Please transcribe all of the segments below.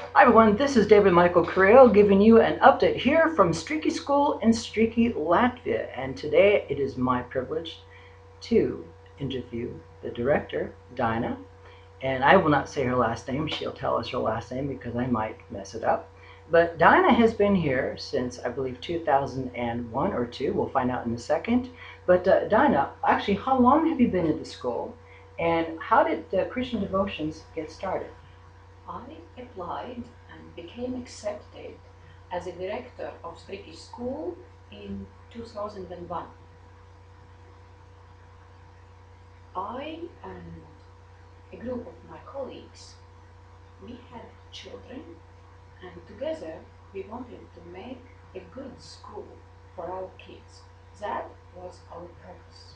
Hi everyone, this is David Michael Carrillo giving you an update here from Striki School in Striki Latvia. And today it is my privilege to interview the director, Daina. And I will not say her last name, she'll tell us her last name because I might mess it up. But Daina has been here since I believe 2001 or 2, we'll find out in a second. But Daina, actually, how long have you been at the school? And how did Christian devotions get started? I applied and became accepted as a director of Striki School in 2001. I and a group of my colleagues, we had children, and together we wanted to make a good school for our kids. That was our purpose.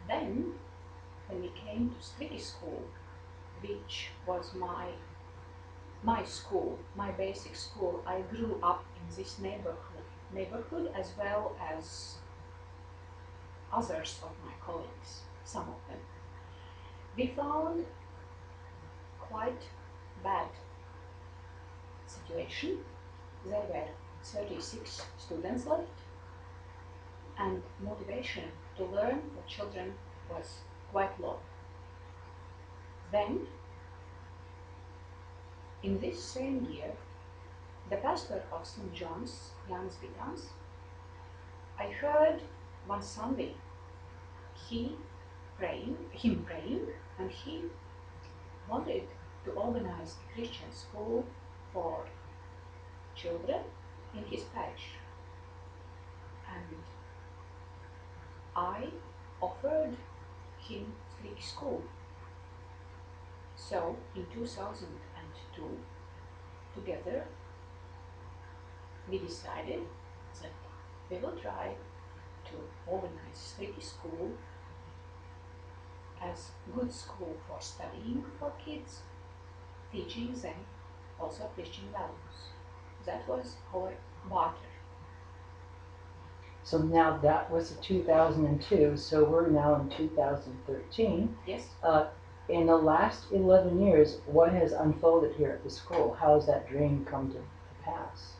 Then, when we came to Striki School, which was my school, my basic school, I grew up in this neighborhood as well as others of my colleagues, some of them. We found quite bad situation. There were 36 students left, and motivation to learn for children was quite low. Then, in this same year, the pastor of St. John's, Jānis Vidāns, I heard one Sunday him praying, and he wanted to organize a Christian school for children in his parish. And I offered him Striki School. So in 2002, together, we decided that we will try to organize Striki School as good school for studying for kids, teaching them also Christian values. That was our barter. So now that was 2002, so we're now in 2013. Yes. In the last 11 years, what has unfolded here at the school? How has that dream come to pass?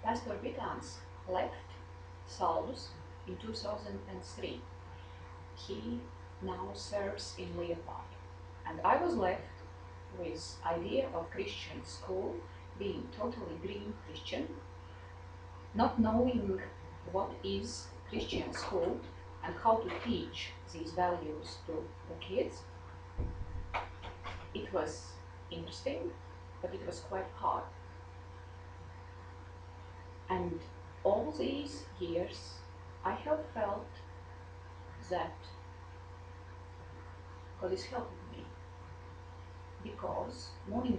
Pastor Vidāns left Saldus in 2003. He now serves in Liepāja, and I was left with idea of Christian school, being totally green Christian, not knowing what is Christian school and how to teach these values to the kids. It was interesting, but it was quite hard. And all these years, I have felt that God is helping me, because morning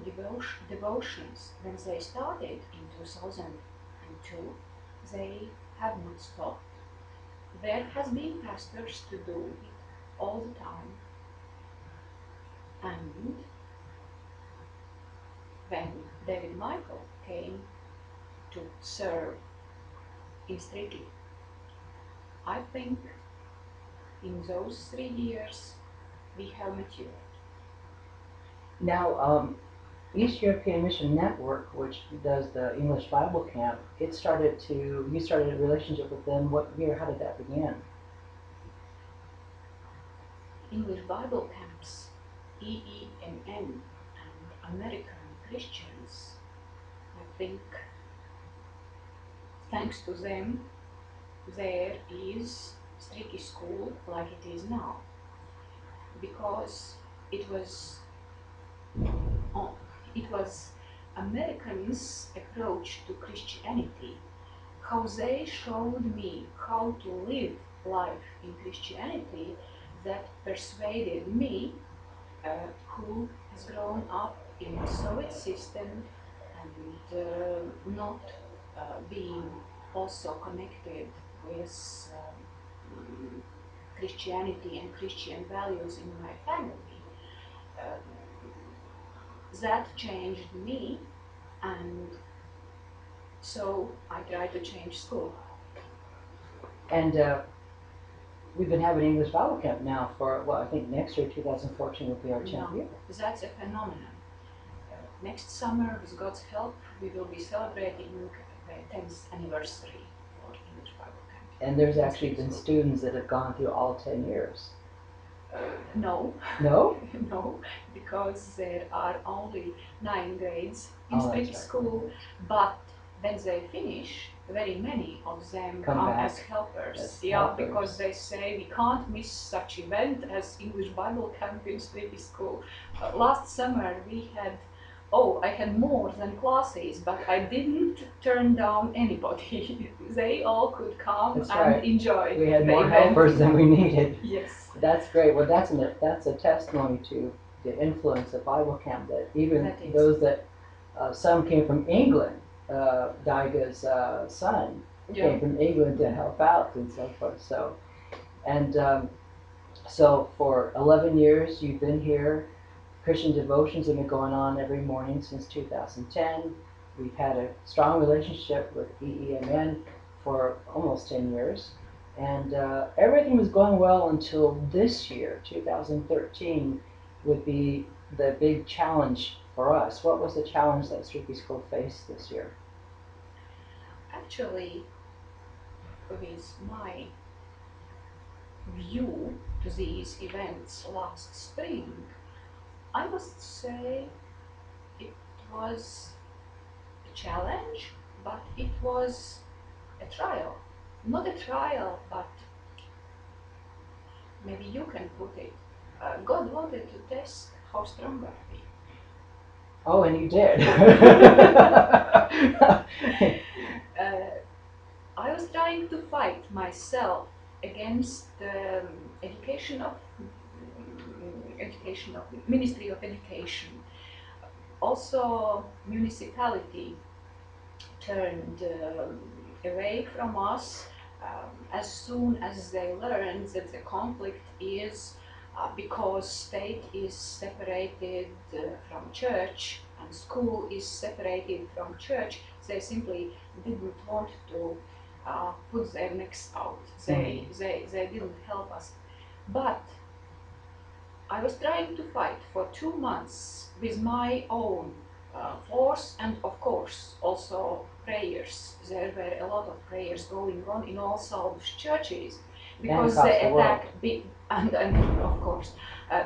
devotions, when they started in 2002, they have not stopped. There has been pastors to do it all the time, and when David Michael came to serve in Striki, I think in those 3 years we have matured. Now, East European Mission Network, which does the English Bible Camp, you started a relationship with them. What year? How did that begin? English Bible camps, EEMN, and American Christians, I think thanks to them, there is Striki School like it is now, because it was Americans' approach to Christianity, how they showed me how to live life in Christianity, that persuaded me, who has grown up in the Soviet system and not being also connected with Christianity and Christian values in my family. Uh, that changed me, and so I tried to change school. And we've been having English Bible Camp now for, well, I think next year, 2014, will be our 10th year. That's a phenomenon. Next summer, with God's help, we will be celebrating the 10th anniversary for English Bible Camp. And there's actually been students that have gone through all 10 years. No. No? No, because there are only 9 grades in Oh, Striki that's right. School, but when they finish, very many of them Come come back as helpers. as Yeah, helpers. because they say we can't miss such event as English Bible Camp in Striki School. Last summer we had, I had more than classes, but I didn't turn down anybody. They all could come That's and right. enjoy. We had the more event. helpers than we needed. Yes. That's great. Well, that's a testimony to the influence of Bible Camp, that even That is. those that, some came from England, Daiga's son came from England to help out and so forth. So, and so for 11 years you've been here. Christian devotions have been going on every morning since 2010. We've had a strong relationship with EEMN for almost 10 years. And everything was going well until this year, 2013, would be the big challenge for us. What was the challenge that Striki School faced this year? Actually, with my view to these events last spring, I must say it was a challenge, but it was a trial. Not a trial, but maybe you can put it. God wanted to test how strong are we. Oh, and you did. I was trying to fight myself against the education of Ministry of Education. Also, municipality turned away from us as soon as they learned that the conflict is because state is separated from church and school is separated from church. They simply didn't want to put their necks out. They didn't help us. But I was trying to fight for 2 months with my own force, and of course also prayers. There were a lot of prayers going on in all Salvage churches because the attack, and of course,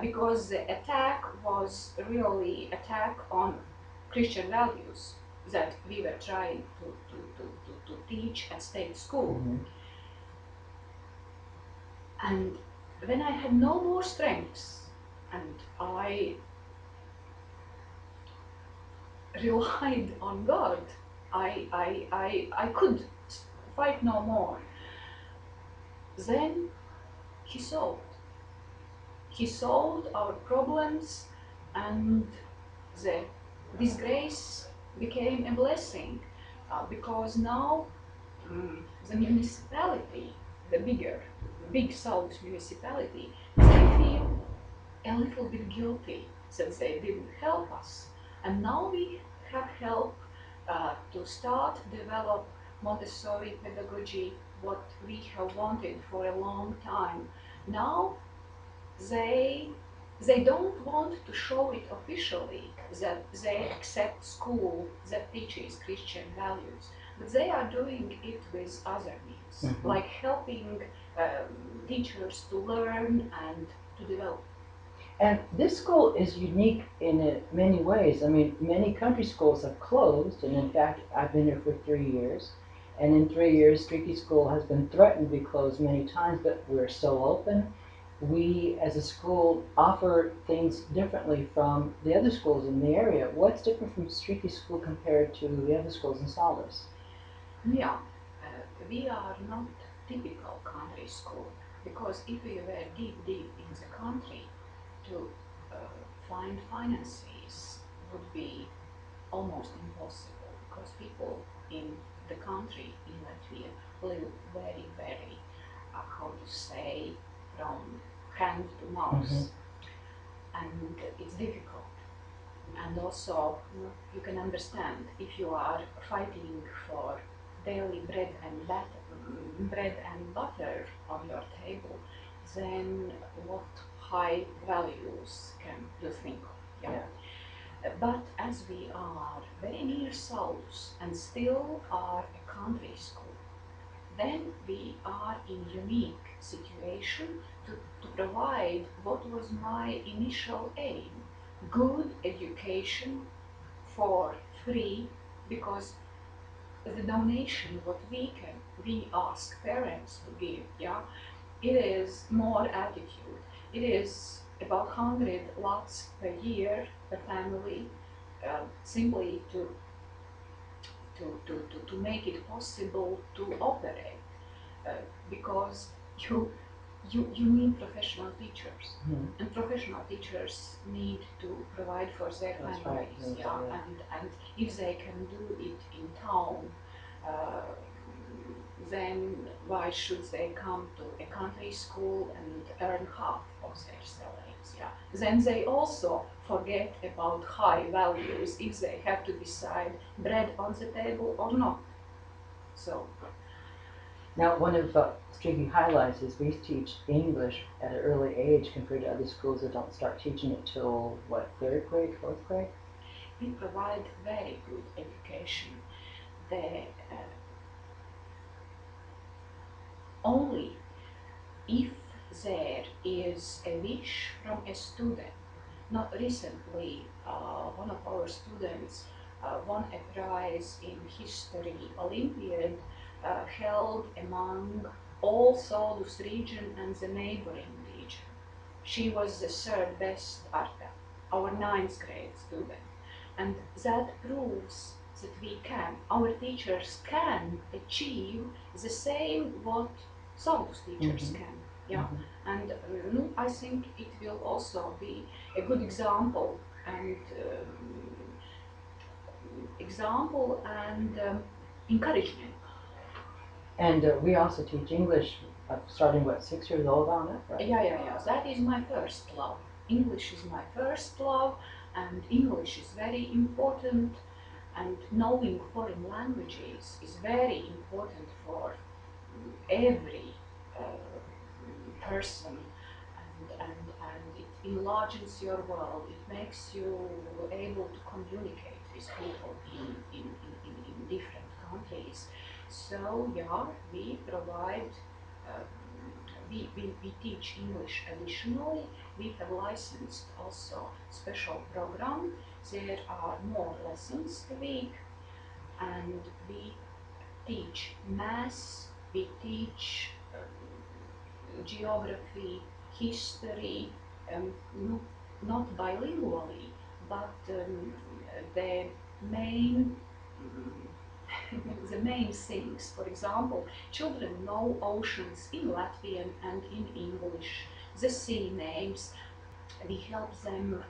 because the attack was really attack on Christian values that we were trying to teach at state school. And when I had no more strength, and I relied on God, I could fight no more. Then He solved. He solved our problems, and the disgrace became a blessing because now the municipality, the big South municipality, they feel a little bit guilty since they didn't help us. And now we have help to start develop Montessori pedagogy, what we have wanted for a long time. Now they don't want to show it officially that they accept school that teaches Christian values, but they are doing it with other means, like helping teachers to learn and to develop. And this school is unique in many ways. I mean, many country schools have closed, and in fact, I've been here for 3 years. And in 3 years, Striki School has been threatened to be closed many times, but we're still open. We, as a school, offer things differently from the other schools in the area. What's different from Striki School compared to the other schools in Saldus? Yeah, we are not typical country school, because if we were deep in the country, to find finances would be almost impossible, because people in the country in Latvia live very, how to say, from hand to mouth, and it's difficult. And also, you can understand, if you are fighting for daily bread and butter on your table, then what high values can you think of? Yeah. But as we are very near south and still are a country school, then we are in unique situation to provide what was my initial aim, good education for free, because the donation what we ask parents to give, yeah, it is more attitude. It is about 100 lots per year per family, simply to make it possible to operate, because you you need professional teachers, and professional teachers need to provide for their That's families, right. yeah, and if they can do it in town, uh, then why should they come to a country school and earn half of their salaries? Yeah. Then they also forget about high values if they have to decide bread on the table or not. So Now, one of Striki highlights is we teach English at an early age compared to other schools that don't start teaching it till, what, third grade, fourth grade? we provide very good education. The only if there is a wish from a student. Not recently, one of our students won a prize in history Olympiad held among all Saldus region and the neighboring region. She was the third best Arta, our ninth grade student. And that proves that we can, our teachers can achieve the same what Saldus teachers can. Yeah, and I think it will also be a good example and encouragement. And we also teach English starting, what, 6 years old on it, right? Yeah. That is my first love. English is my first love, and English is very important. And knowing foreign languages is very important for every person, and it enlarges your world. It makes you able to communicate with people in different countries. So yeah, we provide. Uh, we teach English additionally. We have licensed also special program. There are more lessons a week, and we teach maths, we teach geography, history, not bilingually, but the main the main things. For example, children know oceans in Latvian and in English, the sea names. We help them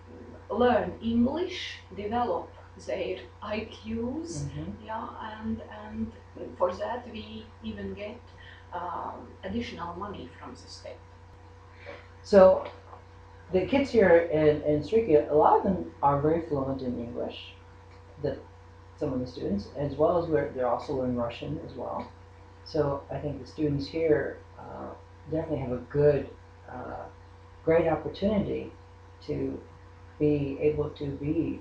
learn English, develop their IQs, yeah, and for that we even get additional money from the state. So the kids here in Striki, a lot of them are very fluent in English, that some of the students, as well as they're also learning Russian as well. So I think the students here definitely have a great opportunity to be able to be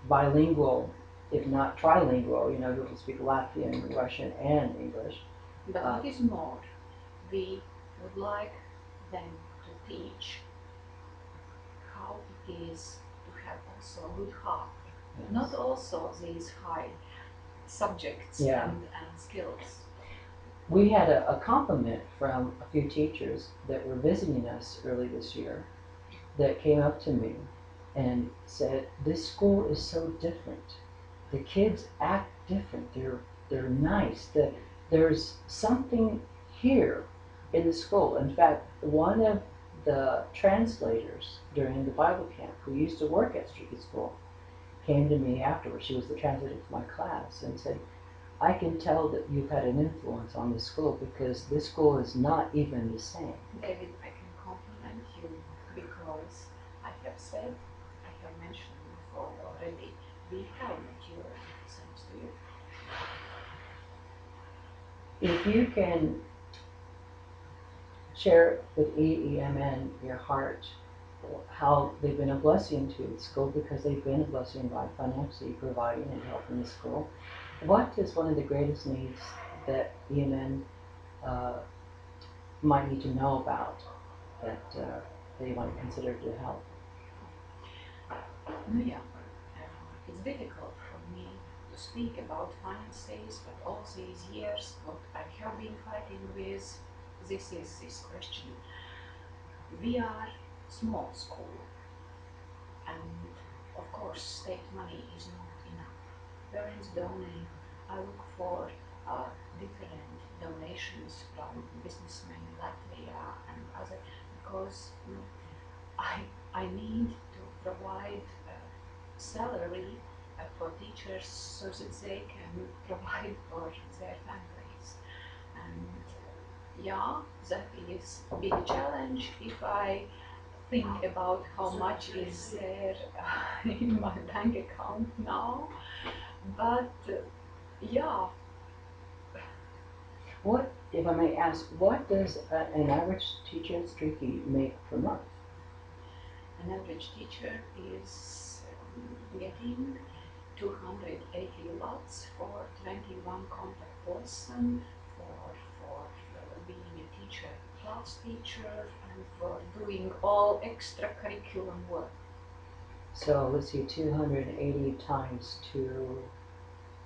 bilingual, if not trilingual, be able to speak Latvian, Russian, and English. But what is more, we would like them to teach how it is to have also a good heart, not also these high subjects and skills. We had a compliment from a few teachers that were visiting us early this year that came up to me and said, "This school is so different. The kids act different. They're nice. There's something here in the school." In fact, one of the translators during the Bible camp who used to work at Striki School came to me afterwards. She was the translator for my class and said, "I can tell that you've had an influence on this school because this school is not even the same." David, I can compliment you because I have said, I have mentioned before already, we have matured, thanks to you. If you can share with EEMN your heart, how they've been a blessing to the school because they've been a blessing by financially providing and helping the school. What is one of the greatest needs that EMN uh, might need to know about that they want to consider to help? No, yeah, it's difficult for me to speak about finances, but all these years, what I have been fighting with, this is this question. We are small school, and of course, state money is not enough. Parents donate. I look for different donations from businessmen in Latvia and other because I need to provide salary for teachers so that they can provide for their families. And yeah, that is a big challenge if I think about how much is there in my bank account now. But yeah, What, if I may ask, what does an average teacher at Striki make per month? an average teacher is getting 280 lots for 21 contact lesson for being a teacher, class teacher, and for doing all extracurriculum work. So let's see, 280 times 2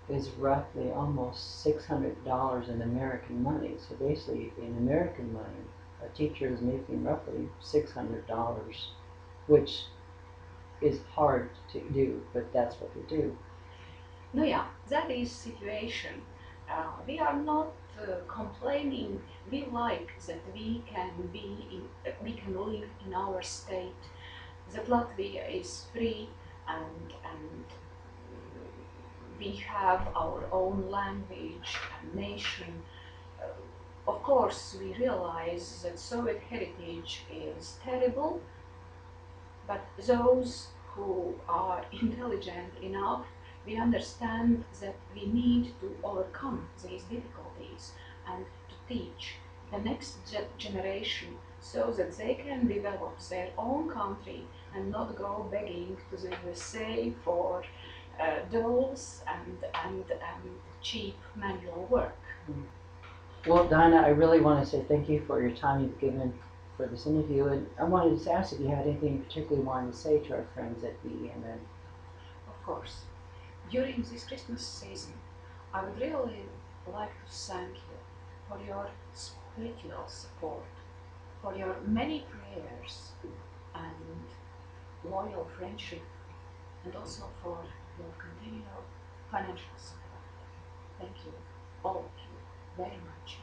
is roughly almost $600 in American money. So basically, in American money, a teacher is making roughly $600, which is hard to do, but that's what they do. No, yeah, that is situation. We are not complaining. We like that we can live in our state. That Latvia is free and we have our own language and nation. Of course, we realize that Soviet heritage is terrible, but those who are intelligent enough, we understand that we need to overcome these difficulties and to teach the next generation so that they can develop their own country and not go begging to the USA for dolls and cheap manual work. Well, Dinah, I really want to say thank you for your time you've given for this interview, and I wanted to just ask if you had anything particularly you wanted to say to our friends at BEMN. Of course, during this Christmas season, I would really like to thank you for your spiritual support, for your many prayers and loyal friendship, and also for your continual financial support. Thank you, all of you, very much.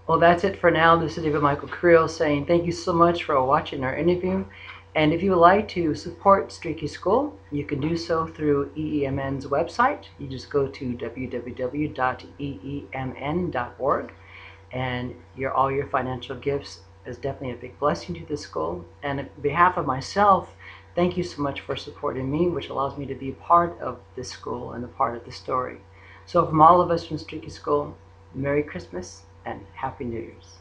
Well, that's it for now. This is David Michael Creel saying thank you so much for watching our interview. And if you would like to support Striki School, you can do so through EEMN's website. You just go to www.eemn.org, and all your financial gifts is definitely a big blessing to the school. And on behalf of myself, thank you so much for supporting me, which allows me to be a part of this school and a part of the story. So from all of us from Striki School, Merry Christmas and Happy New Year's.